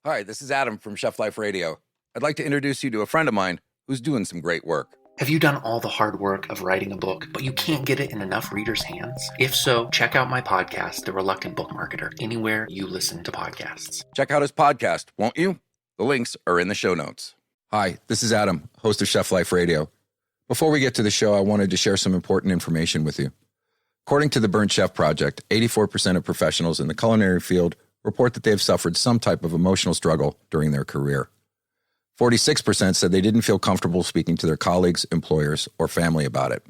Hi, this is Adam from Chef Life Radio. I'd like to introduce you to a friend of mine who's doing some great work. Have you done all the hard work of writing a book, but you can't get it in enough readers' hands? If so, check out my podcast, The Reluctant Book Marketer, anywhere you listen to podcasts. Check out his podcast, won't you? The links are in the show notes. Hi, this is Adam, host of Chef Life Radio. Before we get to the show, I wanted to share some important information with you. According to the Burnt Chef Project, 84% of professionals in the culinary field report that they have suffered some type of emotional struggle during their career. 46% said they didn't feel comfortable speaking to their colleagues, employers, or family about it.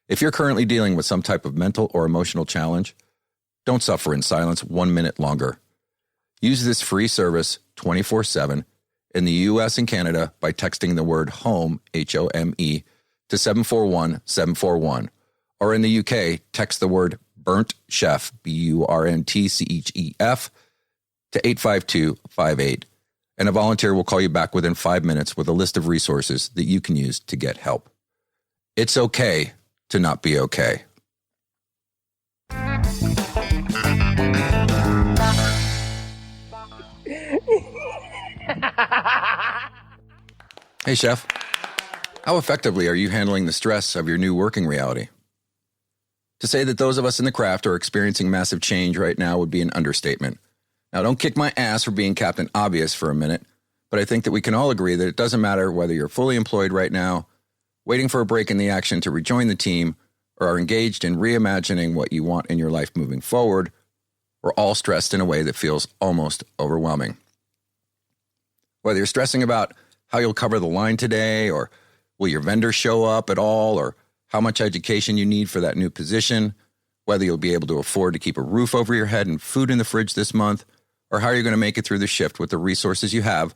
If you're currently dealing with some type of mental or emotional challenge, don't suffer in silence 1 minute longer. Use this free service 24/7 in the US and Canada by texting the word HOME, HOME, to 741-741. Or in the UK, text the word Burnt Chef, BURNTCHEF, to 85258. And a volunteer will call you back within 5 minutes with a list of resources that you can use to get help. It's okay to not be okay. Hey, Chef. How effectively are you handling the stress of your new working reality? To say that those of us in the craft are experiencing massive change right now would be an understatement. Now, don't kick my ass for being Captain Obvious for a minute, but I think that we can all agree that it doesn't matter whether you're fully employed right now, waiting for a break in the action to rejoin the team, or are engaged in reimagining what you want in your life moving forward. We're all stressed in a way that feels almost overwhelming. Whether you're stressing about how you'll cover the line today, or will your vendor show up at all, or how much education you need for that new position, whether you'll be able to afford to keep a roof over your head and food in the fridge this month, or how you're going to make it through the shift with the resources you have,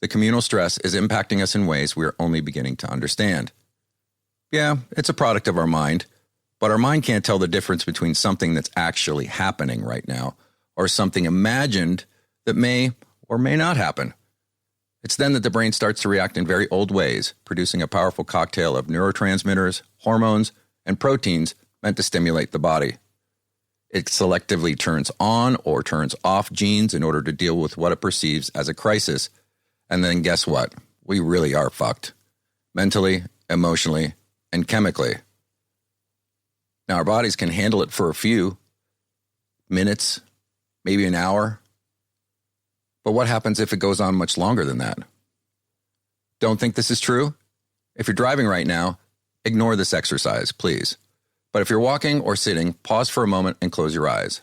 the communal stress is impacting us in ways we are only beginning to understand. Yeah, it's a product of our mind, but our mind can't tell the difference between something that's actually happening right now or something imagined that may or may not happen. It's then that the brain starts to react in very old ways, producing a powerful cocktail of neurotransmitters, hormones, and proteins meant to stimulate the body. It selectively turns on or turns off genes in order to deal with what it perceives as a crisis. And then guess what? We really are fucked. Mentally, emotionally, and chemically. Now, our bodies can handle it for a few minutes, maybe an hour. But what happens if it goes on much longer than that? Don't think this is true? If you're driving right now, ignore this exercise, please. But if you're walking or sitting, pause for a moment and close your eyes.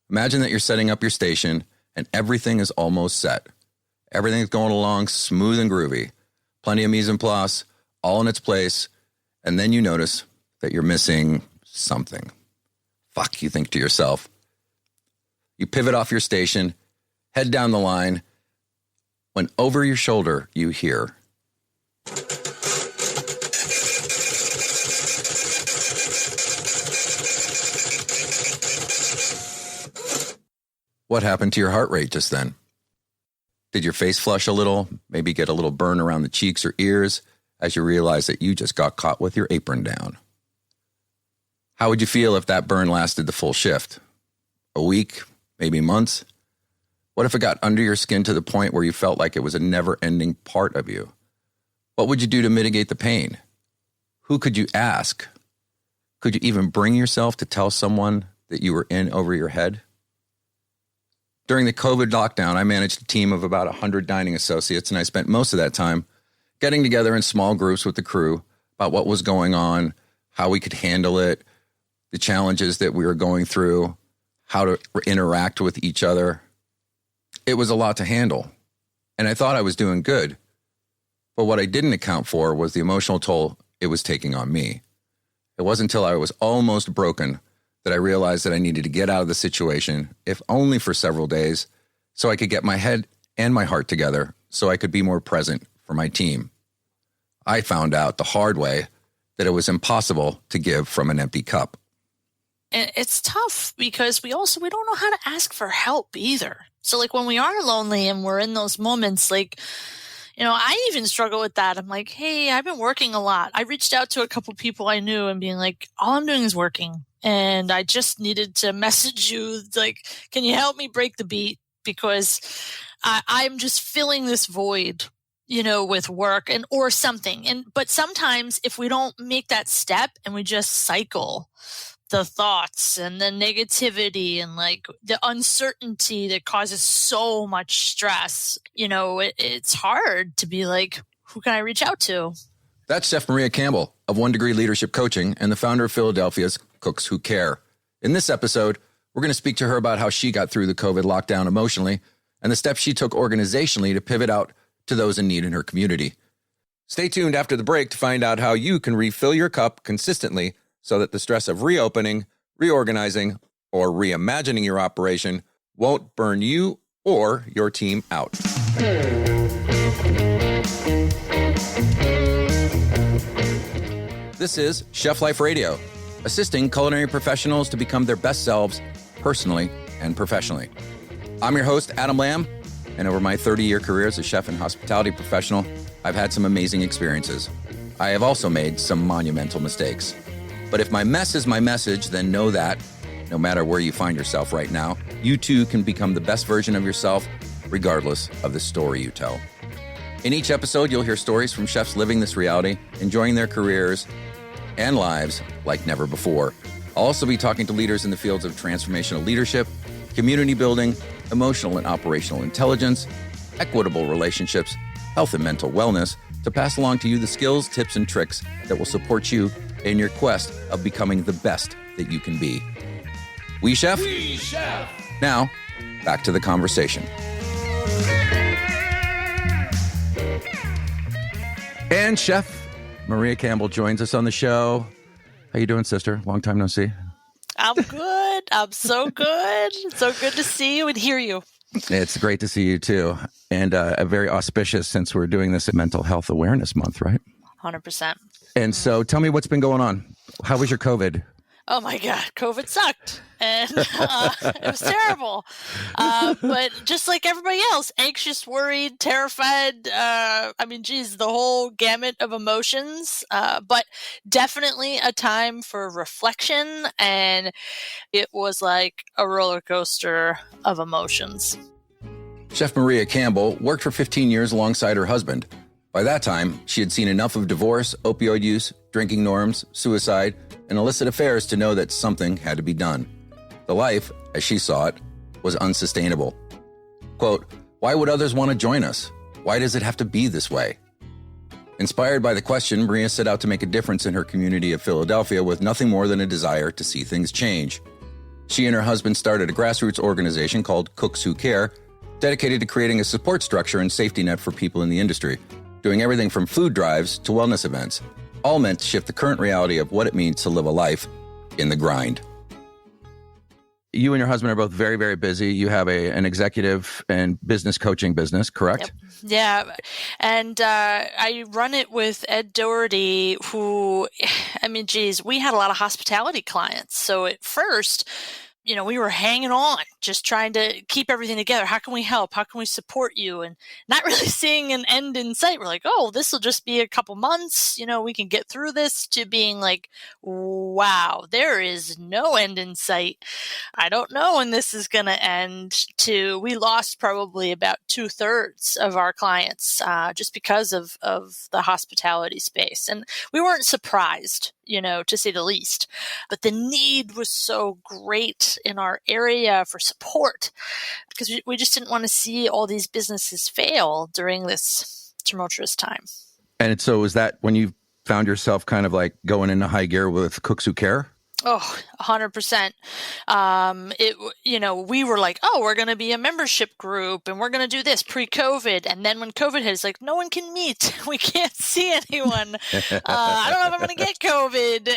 Imagine that you're setting up your station and everything is almost set. Everything's going along smooth and groovy. Plenty of mise en place, all in its place. And then you notice that you're missing something. Fuck, you think to yourself. You pivot off your station, head down the line, when over your shoulder you hear. What happened to your heart rate just then? Did your face flush a little, maybe get a little burn around the cheeks or ears as you realize that you just got caught with your apron down? How would you feel if that burn lasted the full shift? A week, maybe months? What if it got under your skin to the point where you felt like it was a never-ending part of you? What would you do to mitigate the pain? Who could you ask? Could you even bring yourself to tell someone that you were in over your head? During the COVID lockdown, I managed a team of about 100 dining associates, and I spent most of that time getting together in small groups with the crew about what was going on, how we could handle it, the challenges that we were going through, how to interact with each other. It was a lot to handle, and I thought I was doing good. But what I didn't account for was the emotional toll it was taking on me. It wasn't until I was almost broken that I realized that I needed to get out of the situation, if only for several days, so I could get my head and my heart together so I could be more present for my team. I found out the hard way that it was impossible to give from an empty cup. And it's tough because we don't know how to ask for help either. So like when we are lonely and we're in those moments, like, you know, I even struggle with that. I'm like, hey, I've been working a lot. I reached out to a couple people I knew and being like, all I'm doing is working. And I just needed to message you, like, can you help me break the beat? Because I'm just filling this void, with work or something. But sometimes if we don't make that step and we just cycle the thoughts and the negativity and like the uncertainty that causes so much stress, it's hard to be like, who can I reach out to? That's Chef Maria Campbell of 1 Degree Leadership Coaching and the founder of Philadelphia's Cooks Who Care. In this episode, we're going to speak to her about how she got through the COVID lockdown emotionally and the steps she took organizationally to pivot out to those in need in her community. Stay tuned after the break to find out how you can refill your cup consistently so that the stress of reopening, reorganizing, or reimagining your operation won't burn you or your team out. This is Chef Life Radio, assisting culinary professionals to become their best selves personally and professionally. I'm your host, Adam Lamb, and over my 30-year career as a chef and hospitality professional, I've had some amazing experiences. I have also made some monumental mistakes. But if my mess is my message, then know that, no matter where you find yourself right now, you too can become the best version of yourself, regardless of the story you tell. In each episode, you'll hear stories from chefs living this reality, enjoying their careers and lives like never before. I'll also be talking to leaders in the fields of transformational leadership, community building, emotional and operational intelligence, equitable relationships, health and mental wellness, to pass along to you the skills, tips, and tricks that will support you in your quest of becoming the best that you can be. We Chef? We Chef! Now, back to the conversation. And Chef Maria Campbell joins us on the show. How you doing, sister? Long time no see. I'm good. I'm so good. So good to see you and hear you. It's great to see you too. And very auspicious since we're doing this Mental Health Awareness Month, right? 100%. And so tell me what's been going on. How was your COVID? Oh my God, COVID sucked. And it was terrible. But just like everybody else, anxious, worried, terrified. The whole gamut of emotions. But definitely a time for reflection. And it was like a roller coaster of emotions. Chef Maria Campbell worked for 15 years alongside her husband. By that time, she had seen enough of divorce, opioid use, drinking norms, suicide, and illicit affairs to know that something had to be done. The life, as she saw it, was unsustainable. Quote, "Why would others want to join us? Why does it have to be this way?" Inspired by the question, Maria set out to make a difference in her community of Philadelphia with nothing more than a desire to see things change. She and her husband started a grassroots organization called Cooks Who Care, dedicated to creating a support structure and safety net for people in the industry, doing everything from food drives to wellness events, all meant to shift the current reality of what it means to live a life in the grind. You and your husband are both very, very busy. You have an executive and business coaching business, correct? Yep. Yeah. And I run it with Ed Doherty, who, we had a lot of hospitality clients. So at first, we were hanging on, just trying to keep everything together. How can we help? How can we support you? And not really seeing an end in sight. We're like, oh, this will just be a couple months. We can get through this, to being like, wow, there is no end in sight. I don't know when this is going to end, to we lost probably about 2/3 of our clients just because of the hospitality space. And we weren't surprised, to say the least. But the need was so great in our area for support, because we just didn't want to see all these businesses fail during this tumultuous time. And so is that when you found yourself kind of like going into high gear with Cooks Who Care? Oh, 100%. We were like, oh, we're going to be a membership group and we're going to do this pre-COVID. And then when COVID hit, it's like, no one can meet. We can't see anyone. I don't know if I'm going to get COVID.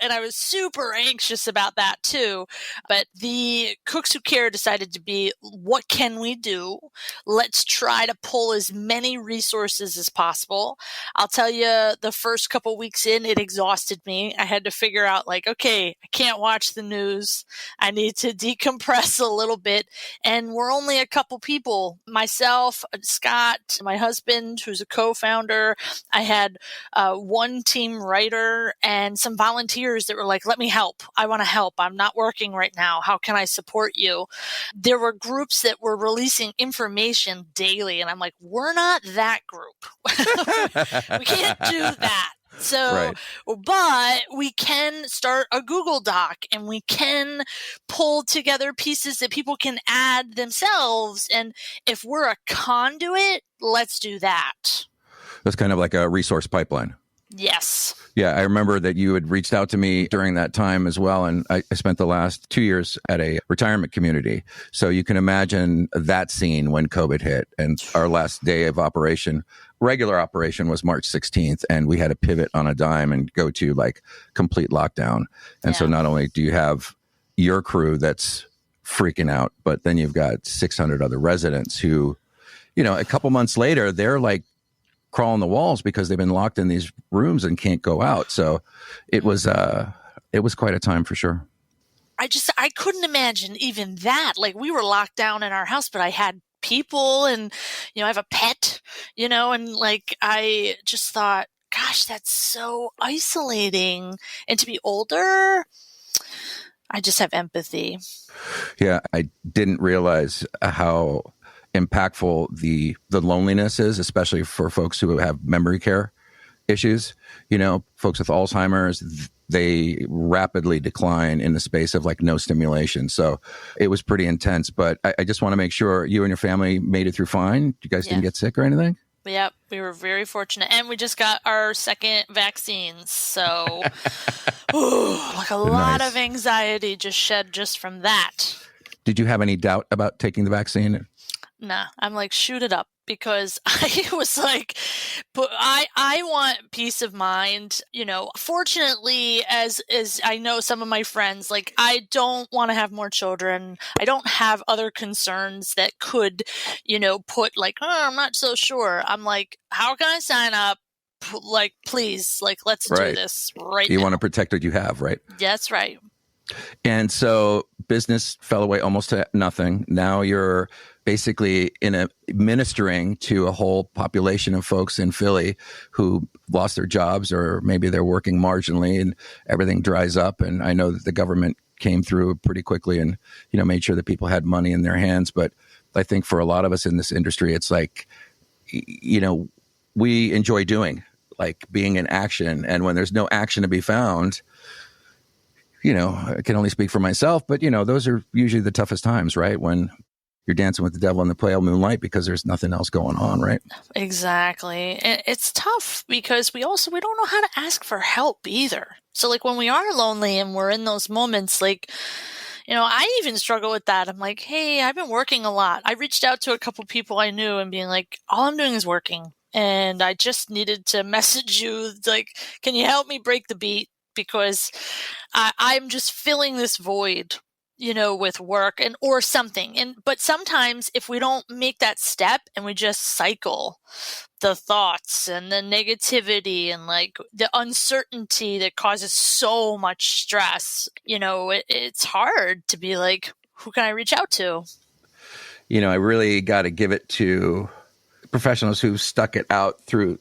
And I was super anxious about that too. But the Cooks Who Care decided to be, what can we do? Let's try to pull as many resources as possible. I'll tell you, the first couple weeks in, it exhausted me. I had to figure out like, okay, I can't can't watch the news. I need to decompress a little bit. And we're only a couple people, myself, Scott, my husband, who's a co-founder. I had one team writer and some volunteers that were like, let me help. I want to help. I'm not working right now. How can I support you? There were groups that were releasing information daily. And I'm like, we're not that group. We can't do that. So, Right. but we can start a Google Doc and we can pull together pieces that people can add themselves. And if we're a conduit, let's do that. That's kind of like a resource pipeline. Yes. Yeah, I remember that you had reached out to me during that time as well. And I spent the last 2 years at a retirement community. So you can imagine that scene when COVID hit. And our last day of operation, regular operation, was March 16th. And we had to pivot on a dime and go to like complete lockdown. And so not only do you have your crew that's freaking out, but then you've got 600 other residents who, you know, a couple months later, they're like crawling the walls because they've been locked in these rooms and can't go out. So it was quite a time for sure. I couldn't imagine even that. Like, we were locked down in our house, but I had people and, you know, I have a pet, you know, and like, I just thought, gosh, that's so isolating. And to be older, I just have empathy. Yeah. I didn't realize how impactful the loneliness is, especially for folks who have memory care issues. You know, folks with Alzheimer's, they rapidly decline in the space of like no stimulation. So it was pretty intense, but I just want to make sure you and your family made it through fine. You guys didn't get sick or anything? Yep, we were very fortunate. And we just got our second vaccines. So like a lot of anxiety just shed just from that. Did you have any doubt about taking the vaccine? Nah, I'm like, shoot it up, because I was like, but I want peace of mind. You know, fortunately, as I know some of my friends, like, I don't want to have more children. I don't have other concerns that could, you know, put like, oh, I'm not so sure. I'm like, how can I sign up? Like, please, like, let's do this right now. You want to protect what you have, right? That's right. And so business fell away almost to nothing. Now you're basically ministering to a whole population of folks in Philly who lost their jobs, or maybe they're working marginally and everything dries up. And I know that the government came through pretty quickly and, you know, made sure that people had money in their hands. But I think for a lot of us in this industry, it's like, you know, we enjoy doing, like, being in action. And when there's no action to be found, you know, I can only speak for myself, but, you know, those are usually the toughest times, right? When you're dancing with the devil in the pale moonlight because there's nothing else going on, right? Exactly. It's tough because we don't know how to ask for help either. So like when we are lonely and we're in those moments, like, you know, I even struggle with that. I'm like, hey, I've been working a lot. I reached out to a couple people I knew and being like, all I'm doing is working. And I just needed to message you, like, can you help me break the beat? Because I'm just filling this void, you know, with work or something. But sometimes if we don't make that step and we just cycle the thoughts and the negativity and like the uncertainty that causes so much stress, you know, it's hard to be like, who can I reach out to? You know, I really got to give it to professionals who stuck it out through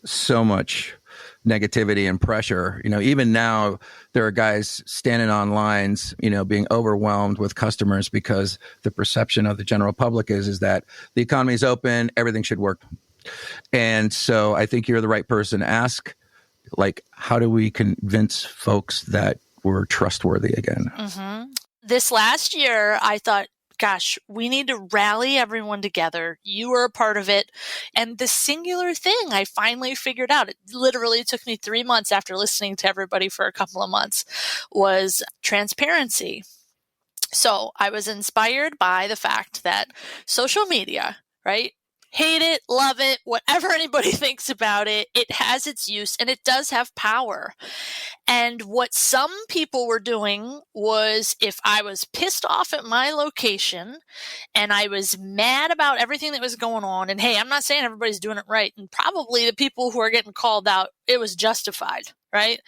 so much negativity and pressure. You know, even now there are guys standing on lines, you know, being overwhelmed with customers because the perception of the general public is that the economy is open, everything should work. And so I think you're the right person to ask, like, how do we convince folks that we're trustworthy again? Mm-hmm. This last year, I thought, gosh, we need to rally everyone together. You were a part of it. And the singular thing I finally figured out, it literally took me 3 months after listening to everybody for a couple of months, was transparency. So I was inspired by the fact that social media, right? Hate it, love it, whatever anybody thinks about it, it has its use and it does have power. And what some people were doing was, if I was pissed off at my location and I was mad about everything that was going on, and hey, I'm not saying everybody's doing it right, and probably the people who are getting called out, it was justified, right?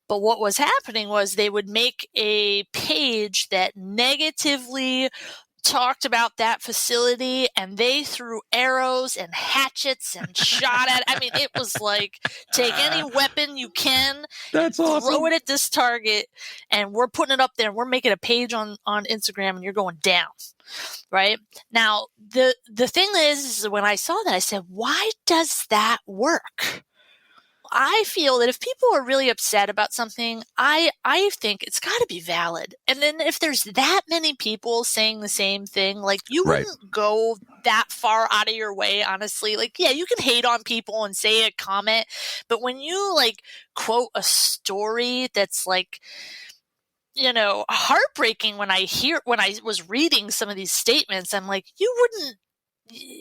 But what was happening was they would make a page that negatively talked about that facility, and they threw arrows and hatchets and shot at. I mean, it was like, take any weapon you can, That's awesome. throw it at this target, and we're putting it up there, and we're making a page on Instagram, and you're going down. Right now, the thing is when I saw that, I said, why does that work? I feel that if people are really upset about something, I think it's got to be valid. And then if there's that many people saying the same thing, like you wouldn't go that far out of your way, honestly. Like, yeah, you can hate on people and say a comment, but when you like quote a story that's like, you know, heartbreaking, when I was reading some of these statements, I'm like,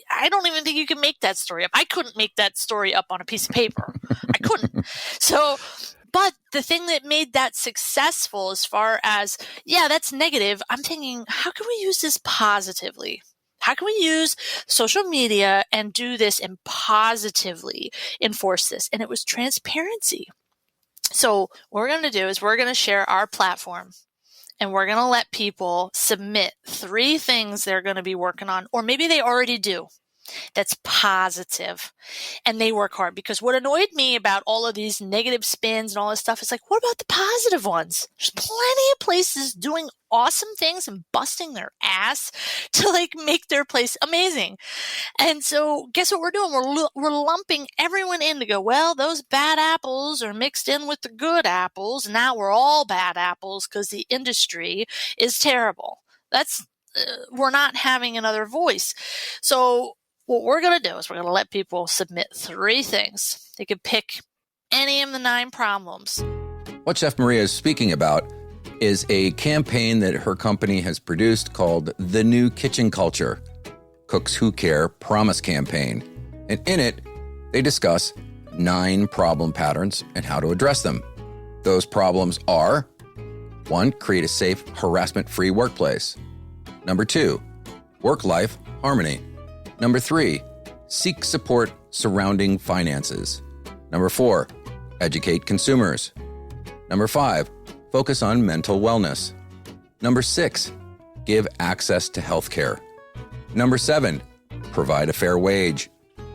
I don't even think you can make that story up. I couldn't make that story up on a piece of paper. I couldn't. So, but the thing that made that successful as far as, yeah, that's negative, I'm thinking, how can we use this positively? How can we use social media and do this and positively enforce this? And it was transparency. So what we're going to do is we're going to share our platform. And we're going to let people submit 3 things they're going to be working on, or maybe they already do, that's positive. And they work hard. Because what annoyed me about all of these negative spins and all this stuff is like, what about the positive ones? There's plenty of places doing awesome things and busting their ass to like make their place amazing. And so guess what we're doing? We're lumping everyone in to go, well, those bad apples are mixed in with the good apples. Now we're all bad apples because the industry is terrible. We're not having another voice. So what we're going to do is we're going to let people submit 3 things. They could pick any of the 9 problems. What Chef Maria is speaking about is a campaign that her company has produced called The New Kitchen Culture, Cooks Who Care Promise Campaign. And in it, they discuss 9 problem patterns and how to address them. Those problems are: 1, create a safe, harassment-free workplace. Number 2, work-life harmony. Number 3, seek support surrounding finances. Number 4, educate consumers. Number 5, focus on mental wellness. Number 6, give access to healthcare. Number 7, provide a fair wage.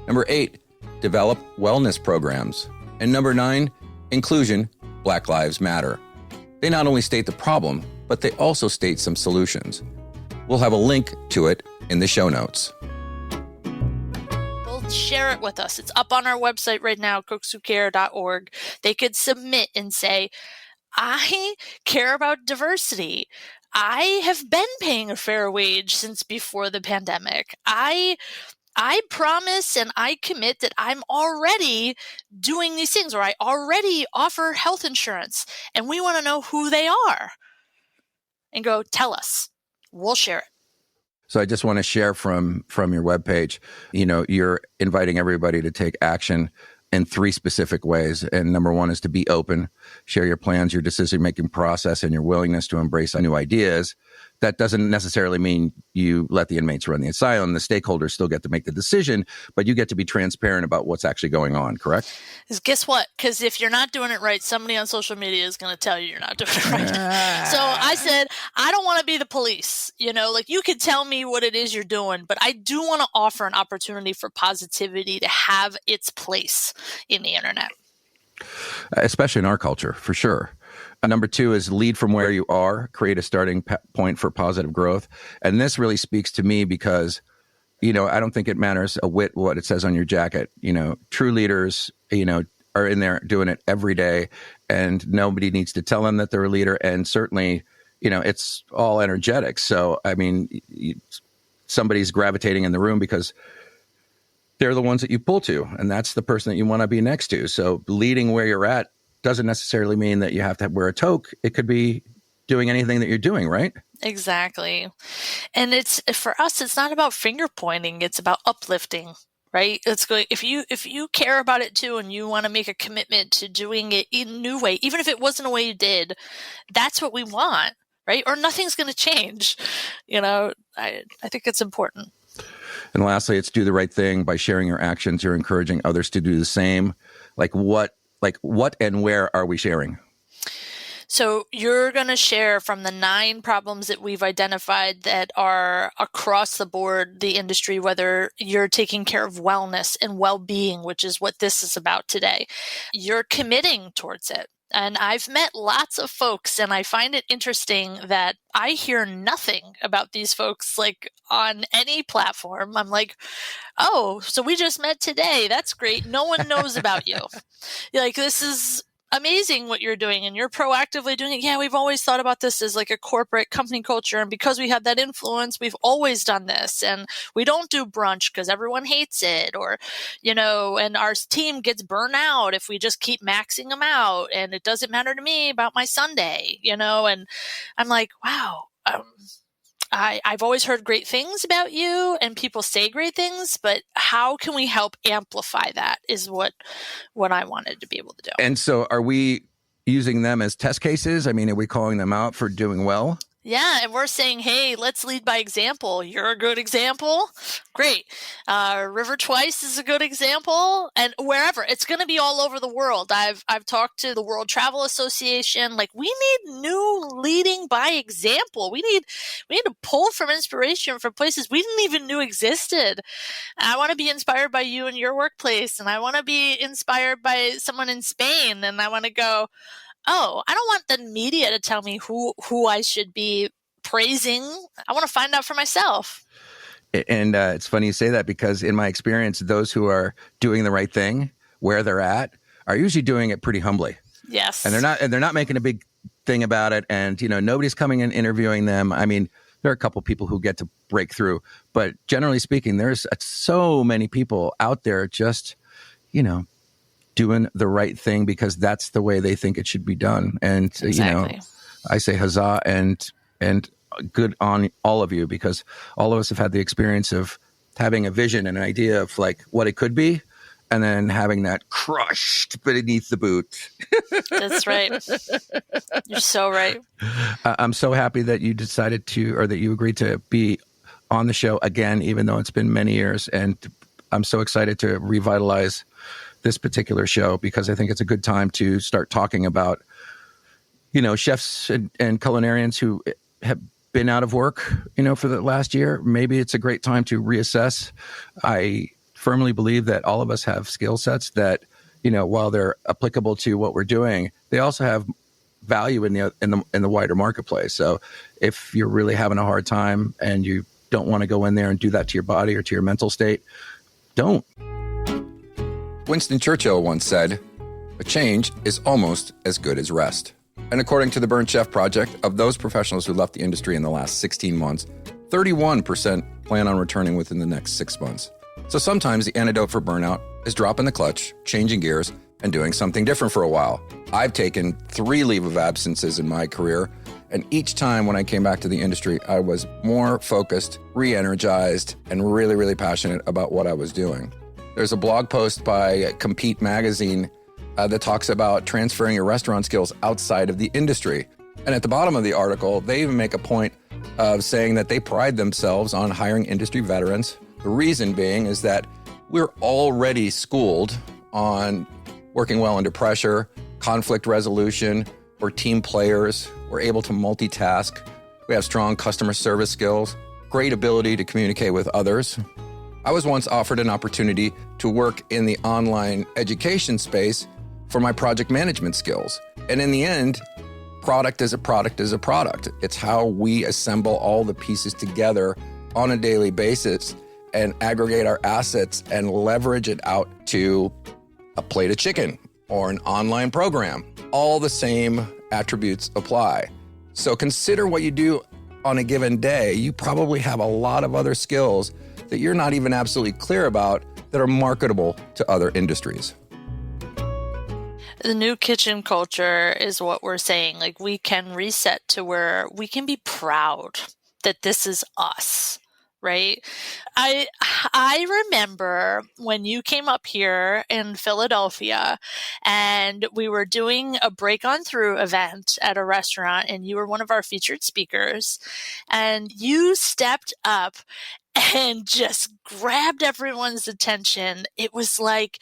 Number 8, develop wellness programs. And number 9, inclusion, Black Lives Matter. They not only state the problem, but they also state some solutions. We'll have a link to it in the show notes. Share it with us. It's up on our website right now, cookswhocare.org. They could submit and say, I care about diversity. I have been paying a fair wage since before the pandemic. I promise and I commit that I'm already doing these things, or I already offer health insurance, and we want to know who they are. And go, tell us. We'll share it. So I just want to share from your webpage, you know, you're inviting everybody to take action in 3 specific ways. And number 1 is to be open, share your plans, your decision-making process, and your willingness to embrace new ideas. That doesn't necessarily mean you let the inmates run the asylum. The stakeholders still get to make the decision, but you get to be transparent about what's actually going on, correct? Guess what? Because if you're not doing it right, somebody on social media is going to tell you you're not doing it right. So I said, I don't want to be the police. You know, like you could tell me what it is you're doing, but I do want to offer an opportunity for positivity to have its place in the internet. Especially in our culture, for sure. Number 2 is lead from where you are, create a starting point for positive growth. And this really speaks to me because, you know, I don't think it matters a whit what it says on your jacket. You know, true leaders, you know, are in there doing it every day, and nobody needs to tell them that they're a leader. And certainly, you know, it's all energetic. So, I mean, somebody's gravitating in the room because they're the ones that you pull to, and that's the person that you want to be next to. So leading where you're at doesn't necessarily mean that you have to wear a toque. It could be doing anything that you're doing, right? Exactly. And it's, for us, it's not about finger pointing. It's about uplifting, right? It's going, if you care about it too, and you want to make a commitment to doing it in a new way, even if it wasn't a way you did, that's what we want, right? Or nothing's going to change. You know, I think it's important. And lastly, it's do the right thing. By sharing your actions, you're encouraging others to do the same. Like what and where are we sharing? So you're going to share from the 9 problems that we've identified that are across the board, the industry, whether you're taking care of wellness and well-being, which is what this is about today. You're committing towards it. And I've met lots of folks, and I find it interesting that I hear nothing about these folks like on any platform. I'm like, oh, so we just met today. That's great. No one knows about you. Like, this is amazing what you're doing, and you're proactively doing it. Yeah, we've always thought about this as like a corporate company culture, and because we have that influence, we've always done this, and we don't do brunch because everyone hates it, or, and our team gets burnt out if we just keep maxing them out, and it doesn't matter to me about my Sunday, and I'm like, wow. I've always heard great things about you, and people say great things, but how can we help amplify that is what I wanted to be able to do. And so are we using them as test cases? I mean, are we calling them out for doing well? Yeah, and we're saying, hey, let's lead by example. You're a good example. Great. River Twice is a good example. And wherever, it's going to be all over the world. I've talked to the World Travel Association. Like, we need new leading by example. We need to pull from inspiration from places we didn't even know existed. I want to be inspired by you in your workplace, and I want to be inspired by someone in Spain, and I want to go, oh, I don't want the media to tell me who I should be praising. I want to find out for myself. And it's funny you say that, because in my experience, those who are doing the right thing where they're at are usually doing it pretty humbly. Yes. And they're not making a big thing about it. And, nobody's coming and interviewing them. I mean, there are a couple people who get to break through, but generally speaking, there's so many people out there just, doing the right thing because that's the way they think it should be done. And, exactly. I say huzzah and good on all of you, because all of us have had the experience of having a vision and an idea of like what it could be, and then having that crushed beneath the boot. That's right. You're so right. I'm so happy that you decided that you agreed to be on the show again, even though it's been many years. And I'm so excited to revitalize this particular show, because I think it's a good time to start talking about, chefs and culinarians who have been out of work, for the last year. Maybe it's a great time to reassess. I firmly believe that all of us have skill sets that, while they're applicable to what we're doing, they also have value in the wider marketplace. So if you're really having a hard time and you don't want to go in there and do that to your body or to your mental state, don't. Winston Churchill once said, "A change is almost as good as rest." And according to the Burnt Chef Project, of those professionals who left the industry in the last 16 months, 31% plan on returning within the next 6 months. So sometimes the antidote for burnout is dropping the clutch, changing gears, and doing something different for a while. I've taken 3 leave of absences in my career, and each time when I came back to the industry, I was more focused, re-energized, and really, really passionate about what I was doing. There's a blog post by Compete Magazine that talks about transferring your restaurant skills outside of the industry. And at the bottom of the article, they even make a point of saying that they pride themselves on hiring industry veterans. The reason being is that we're already schooled on working well under pressure, conflict resolution, we're team players, we're able to multitask, we have strong customer service skills, great ability to communicate with others. I was once offered an opportunity to work in the online education space for my project management skills. And in the end, product is a product is a product. It's how we assemble all the pieces together on a daily basis and aggregate our assets and leverage it out to a plate of chicken or an online program. All the same attributes apply. So consider what you do on a given day. You probably have a lot of other skills that you're not even absolutely clear about that are marketable to other industries. The new kitchen culture is what we're saying. Like, we can reset to where we can be proud that this is us, right? I remember when you came up here in Philadelphia and we were doing a Break On Through event at a restaurant, and you were one of our featured speakers, and you stepped up and just grabbed everyone's attention. It was like,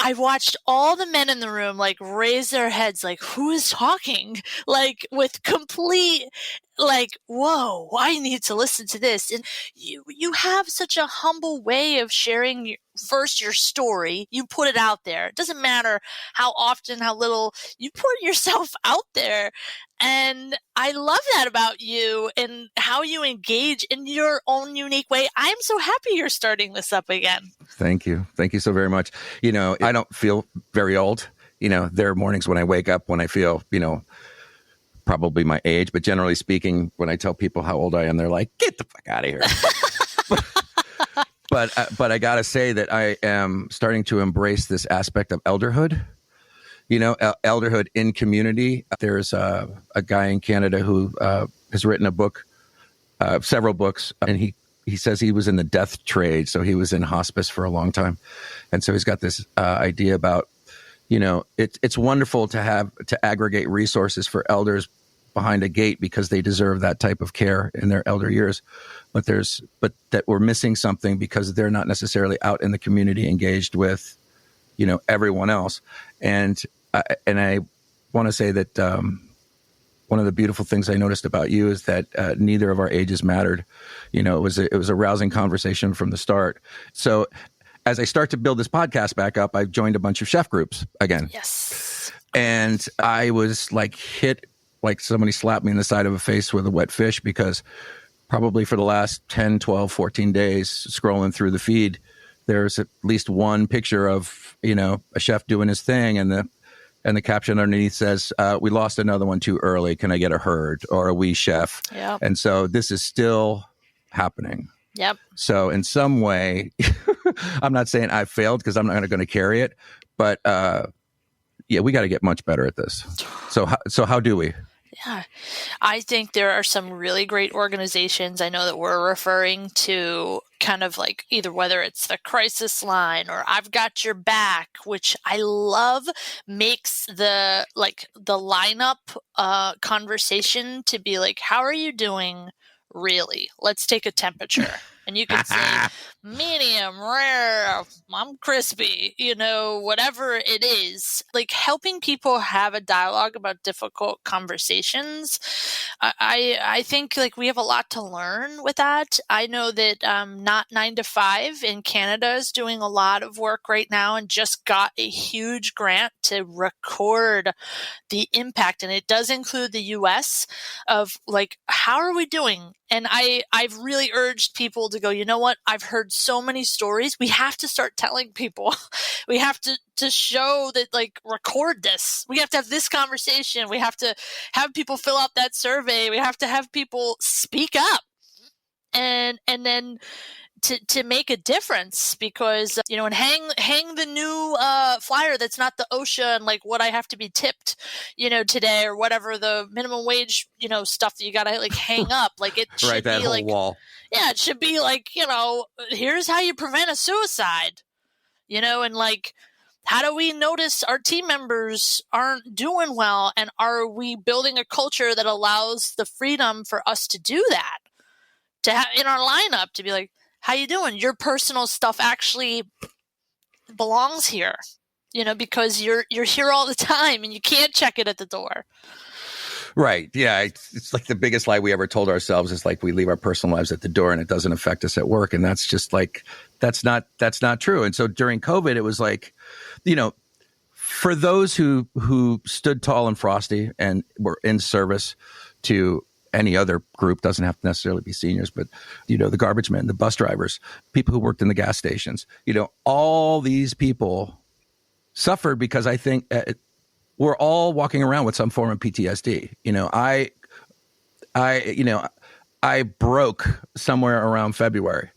I watched all the men in the room like raise their heads, like, who is talking? Like with complete, like, whoa, I need to listen to this. And you have such a humble way of sharing first your story. You put it out there. It doesn't matter how often, how little, you put yourself out there. And I love that about you and how you engage in your own unique way. I'm so happy you're starting this up again. Thank you. Thank you so very much. I don't feel very old. There are mornings when I wake up when I feel, probably my age, but generally speaking, when I tell people how old I am, they're like, get the fuck out of here. But I got to say that I am starting to embrace this aspect of elderhood. Elderhood in community. There's a guy in Canada who has written a book, several books, and he says he was in the death trade, so he was in hospice for a long time. And so he's got this idea about, it's wonderful to aggregate resources for elders behind a gate because they deserve that type of care in their elder years. But that we're missing something because they're not necessarily out in the community engaged with, everyone else. And I want to say that one of the beautiful things I noticed about you is that neither of our ages mattered. It was a rousing conversation from the start. So as I start to build this podcast back up, I've joined a bunch of chef groups again. Yes. And I was hit like somebody slapped me in the side of the face with a wet fish, because probably for the last 10, 12, 14 days, scrolling through the feed, there's at least one picture of, a chef doing his thing. And the caption underneath says, we lost another one too early. Can I get a herd or a wee chef? Yep. And so this is still happening. Yep. So in some way, I'm not saying I failed because I'm not going to carry it, but we got to get much better at this. So how do we? Yeah, I think there are some really great organizations. I know that we're referring to kind of like either whether it's the crisis line or I've got your back, which I love, makes the lineup conversation to be like, how are you doing? Really? Let's take a temperature. And you can say medium, rare, I'm crispy, whatever it is. Like helping people have a dialogue about difficult conversations. I think we have a lot to learn with that. I know that Not 9 to 5 in Canada is doing a lot of work right now and just got a huge grant to record the impact. And it does include the US of how are we doing? And I've really urged people to go, you know what? I've heard so many stories. We have to start telling people. We have to show that, record this. We have to have this conversation. We have to have people fill out that survey. We have to have people speak up. And then to make a difference, because and hang the new flyer that's not the OSHA and what I have to be tipped today, or whatever the minimum wage stuff that you gotta hang up. It should right, that be whole wall. Yeah, it should be here's how you prevent a suicide, and how do we notice our team members aren't doing well, and are we building a culture that allows the freedom for us to do that, to have in our lineup to be like, how you doing? Your personal stuff actually belongs here, because you're here all the time and you can't check it at the door. Right. Yeah. It's the biggest lie we ever told ourselves is we leave our personal lives at the door and it doesn't affect us at work. And that's just that's not true. And so during COVID, it was for those who stood tall and frosty and were in service to any other group, doesn't have to necessarily be seniors, but, the garbage men, the bus drivers, people who worked in the gas stations, all these people suffered because I think we're all walking around with some form of PTSD. I broke somewhere around February,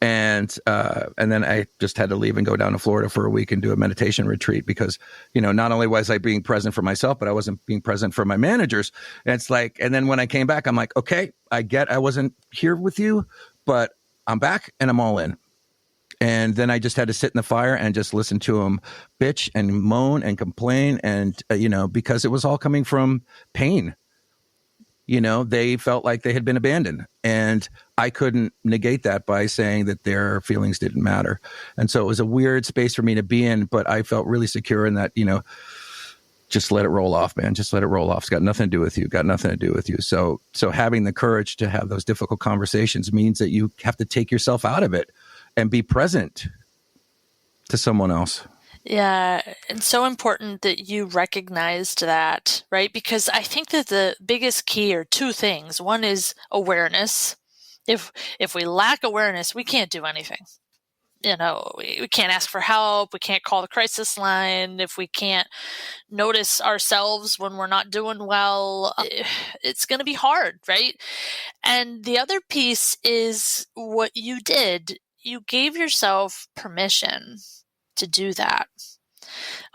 and then I just had to leave and go down to Florida for a week and do a meditation retreat because, not only was I being present for myself, but I wasn't being present for my managers. And it's and then when I came back, I'm like, okay, I wasn't here with you, but I'm back and I'm all in. And then I just had to sit in the fire and just listen to them bitch and moan and complain. And, because it was all coming from pain. they felt like they had been abandoned. And I couldn't negate that by saying that their feelings didn't matter. And so it was a weird space for me to be in, but I felt really secure in that, just let it roll off, man. Just let it roll off. It's got nothing to do with you. Got nothing to do with you. So having the courage to have those difficult conversations means that you have to take yourself out of it and be present to someone else. Yeah, it's so important that you recognized that, right? Because I think that the biggest key are two things. One is awareness. If we lack awareness, we can't do anything. We can't ask for help. We can't call the crisis line. If we can't notice ourselves when we're not doing well, it's going to be hard, right? And the other piece is what you did. You gave yourself permission to do that.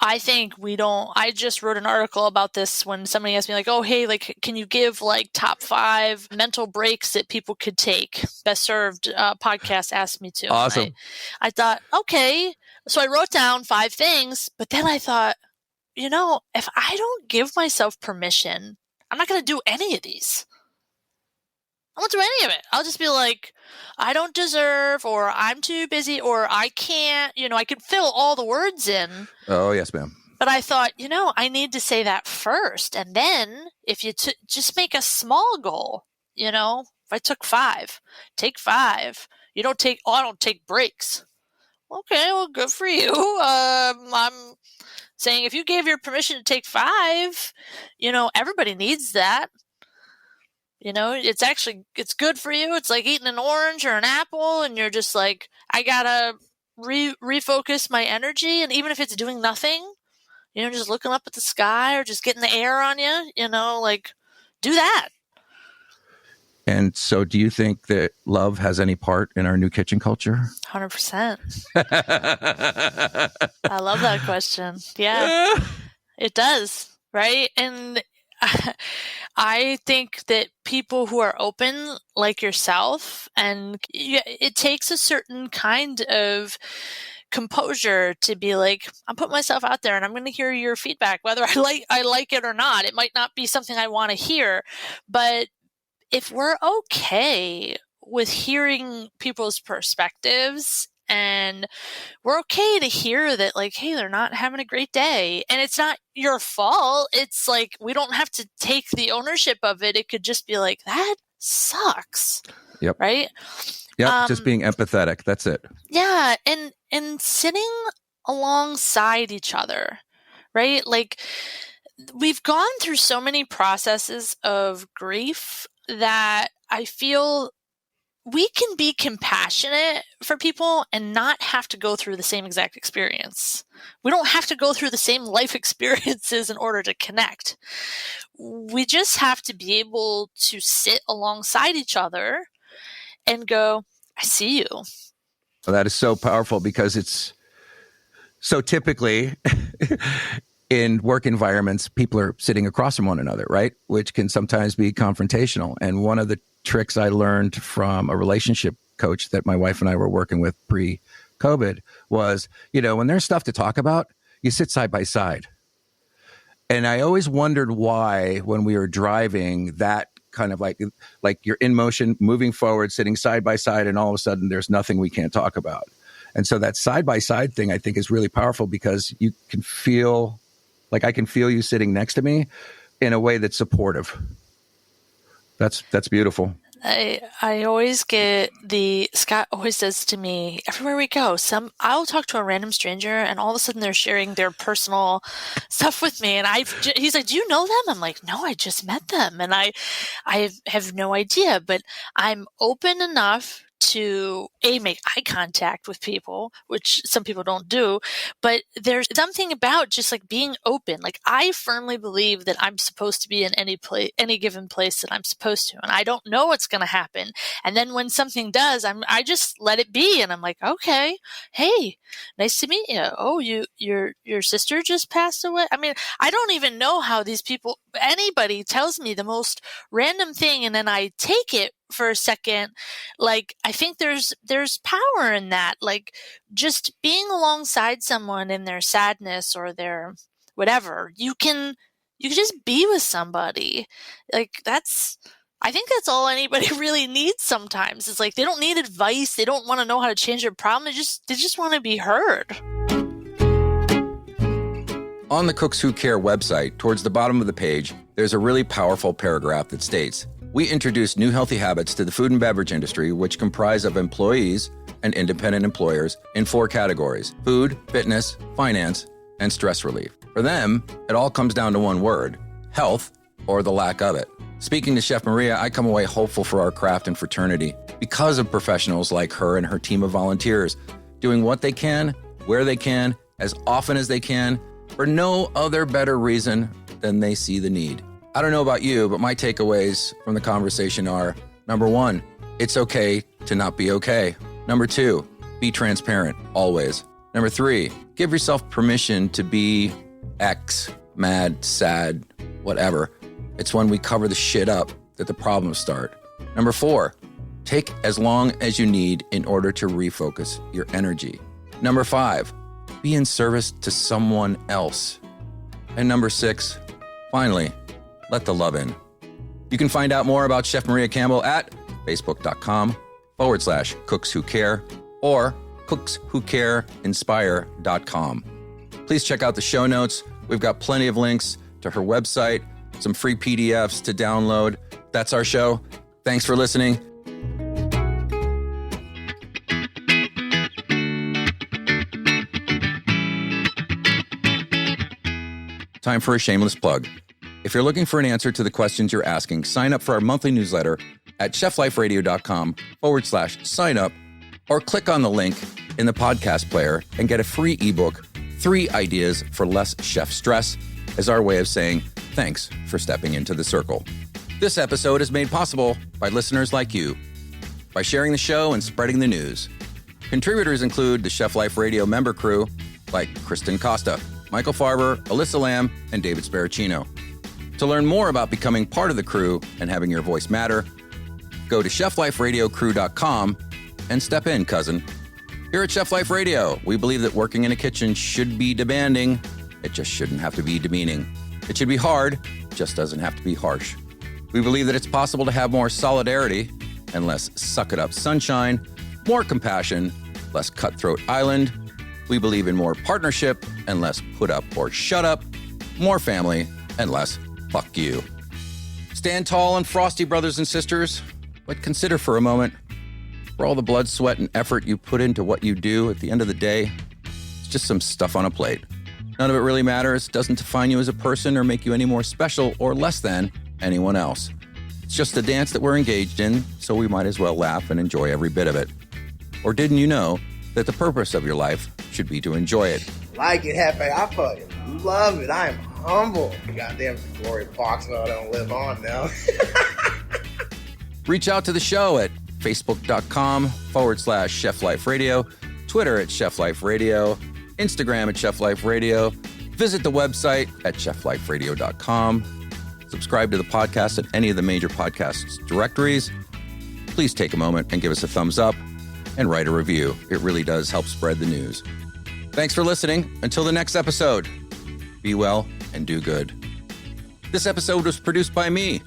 I think I just wrote an article about this when somebody asked me like, oh, hey, like, can you give like top 5 mental breaks that people could take? Best Served podcast asked me to. Awesome. I thought, okay. So I wrote down 5 things, but then I thought, if I don't give myself permission, I'm not going to do any of these. I won't do any of it. I'll just be like, I don't deserve, or I'm too busy, or I can't, I could fill all the words in. Oh, yes, ma'am. But I thought, I need to say that first. And then if you just make a small goal, if I took 5, take 5. I don't take breaks. Okay, well, good for you. I'm saying if you gave your permission to take 5, everybody needs that. It's good for you. It's like eating an orange or an apple, and you're just like, I gotta refocus my energy. And even if it's doing nothing, just looking up at the sky or just getting the air on you, do that. And so do you think that love has any part in our new kitchen culture? 100%. I love that question. Yeah, it does. Right. And I think that people who are open like yourself, and it takes a certain kind of composure to be like, I'm putting myself out there and I'm going to hear your feedback, whether I like it or not. It might not be something I want to hear, but if we're okay with hearing people's perspectives, and we're okay to hear that, like, hey, they're not having a great day, and it's not your fault. It's like, we don't have to take the ownership of it. It could just be like, that sucks. Yep. Right. Yep. Just being empathetic. That's it. Yeah. And sitting alongside each other, right? Like, we've gone through so many processes of grief that I feel we can be compassionate for people and not have to go through the same exact experience. We don't have to go through the same life experiences in order to connect. We just have to be able to sit alongside each other and go, I see you. Well, that is so powerful, because it's so typically in work environments, people are sitting across from one another, right? Which can sometimes be confrontational. And one of the tricks I learned from a relationship coach that my wife and I were working with pre-COVID was, when there's stuff to talk about, you sit side by side. And I always wondered why, when we were driving, that kind of like you're in motion, moving forward, sitting side by side, and all of a sudden there's nothing we can't talk about. And so that side by side thing, I think, is really powerful, because you can feel like I can feel you sitting next to me in a way that's supportive. That's beautiful. I always get Scott always says to me, everywhere we go, I'll talk to a random stranger and all of a sudden they're sharing their personal stuff with me. And he's like, do you know them? I'm like, no, I just met them. And I have no idea, but I'm open enough to make eye contact with people, which some people don't do, but there's something about just like being open. Like, I firmly believe that I'm supposed to be in any given place that I'm supposed to, and I don't know what's going to happen. And then when something does, I just let it be, and I'm like, okay, hey, nice to meet you. Oh, your sister just passed away. I mean, I don't even know how anybody tells me the most random thing, and then I take it for a second. Like, I think there's power in that, like just being alongside someone in their sadness or their whatever. You can You can just be with somebody. Like, I think that's all anybody really needs sometimes. It's like they don't need advice. They don't want to know how to change their problem. They just want to be heard. On the Cooks Who Care website, towards the bottom of the page, there's a really powerful paragraph that states, "We introduce new healthy habits to the food and beverage industry, which comprise of employees and independent employers in 4 categories: food, fitness, finance, and stress relief. For them, it all comes down to one word: health, or the lack of it." Speaking to Chef Maria, I come away hopeful for our craft and fraternity because of professionals like her and her team of volunteers doing what they can, where they can, as often as they can, for no other better reason than they see the need. I don't know about you, but my takeaways from the conversation are, number 1, it's okay to not be okay. Number 2, be transparent, always. Number 3, give yourself permission to be X, mad, sad, whatever. It's when we cover the shit up that the problems start. Number 4, take as long as you need in order to refocus your energy. Number 5, be in service to someone else. And number 6, finally, let the love in. You can find out more about Chef Maria Campbell at facebook.com/Cooks Who Care or cookswhocareinspire.com. Please check out the show notes. We've got plenty of links to her website, some free PDFs to download. That's our show. Thanks for listening. Time for a shameless plug. If you're looking for an answer to the questions you're asking, sign up for our monthly newsletter at chefliferadio.com/sign up, or click on the link in the podcast player and get a free ebook, 3 Ideas for Less Chef Stress, as our way of saying thanks for stepping into the circle. This episode is made possible by listeners like you, by sharing the show and spreading the news. Contributors include the Chef Life Radio member crew like Kristen Costa, Michael Farber, Alyssa Lamb, and David Sparacino. To learn more about becoming part of the crew and having your voice matter, go to chefliferadiocrew.com and step in, cousin. Here at Chef Life Radio, we believe that working in a kitchen should be demanding. It just shouldn't have to be demeaning. It should be hard, just doesn't have to be harsh. We believe that it's possible to have more solidarity and less suck-it-up sunshine, more compassion, less cutthroat island. We believe in more partnership and less put up or shut up, more family and less fuck you. Stand tall and frosty, brothers and sisters, but consider for a moment, for all the blood, sweat, and effort you put into what you do, at the end of the day, it's just some stuff on a plate. None of it really matters, doesn't define you as a person or make you any more special or less than anyone else. It's just a dance that we're engaged in, so we might as well laugh and enjoy every bit of it. Or didn't you know that the purpose of your life should be to enjoy it? Like it, happy, I fucking love it. I am humble. Goddamn glory box I don't live on now. Reach out to the show at facebook.com/Chef Life Radio, Twitter at Chef Life Radio, Instagram at Chef Life Radio. Visit the website at chefliferadio.com. Subscribe to the podcast at any of the major podcasts directories. Please take a moment and give us a thumbs up and write a review. It really does help spread the news. Thanks for listening. Until the next episode, be well and do good. This episode was produced by me,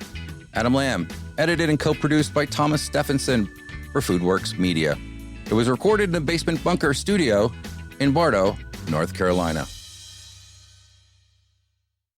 Adam Lamb, edited and co-produced by Thomas Stephenson for FoodWorks Media. It was recorded in the Basement Bunker studio in Bartow, North Carolina.